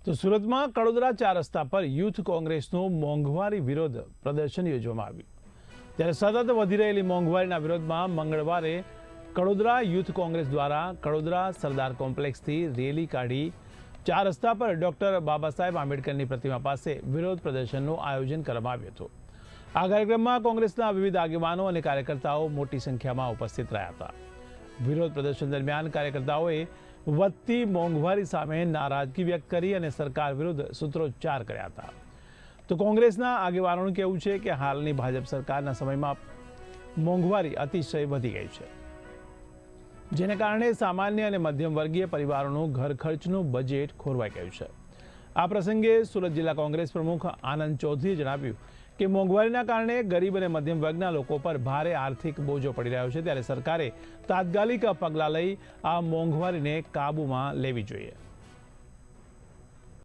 તો સુરતમાં કડોદરા 4 રસ્તા પર યુથ કોંગ્રેસનું મોંઘવારી વિરોધ પ્રદર્શન યોજવામાં આવ્યું. ત્યારે સતત વધી રહેલી મોંઘવારીના વિરોધમાં મંગળવારે કડોદરા યુથ કોંગ્રેસ દ્વારા કડોદરા સરદાર કોમ્પ્લેક્સથી રેલી કાઢી 4 રસ્તા પર ડોક્ટર બાબા સાહેબ આંબેડકરની પ્રતિમા પાસે વિરોધ પ્રદર્શનનું આયોજન કરવામાં આવ્યું હતું. આ કાર્યક્રમમાં કોંગ્રેસના વિવિધ આગેવાનો અને કાર્યકર્તાઓ મોટી સંખ્યામાં ઉપસ્થિત રહ્યા હતા. વિરોધ પ્રદર્શન દરમિયાન કાર્યકર્તાઓએ વધતી મોંઘવારી સામે નારાજગી વ્યક્ત કરી અને સરકાર વિરુદ્ધ સૂત્રોચ્ચાર કર્યા હતા. તો કોંગ્રેસના આગેવાનોનું કહેવું છે કે હાલની ભાજપ સરકારના સમયમાં મોંઘવારી અતિશય વધી ગઈ છે, જેને કારણે સામાન્ય અને મધ્યમ વર્ગીય પરિવારોનું ઘર ખર્ચનું બજેટ ખોરવાઈ ગયું છે. આ પ્રસંગે સુરત જિલ્લા કોંગ્રેસ પ્રમુખ આનંદ ચૌધરીએ જણાવ્યું કે મોંઘવારીના કારણે ગરીબ અને મધ્યમ વર્ગના લોકો પર ભારે આર્થિક બોજો પડી રહ્યો છે, ત્યારે સરકારે તાત્કાલિક પગલાં લઈ આ મોંઘવારીને કાબૂમાં લેવી જોઈએ.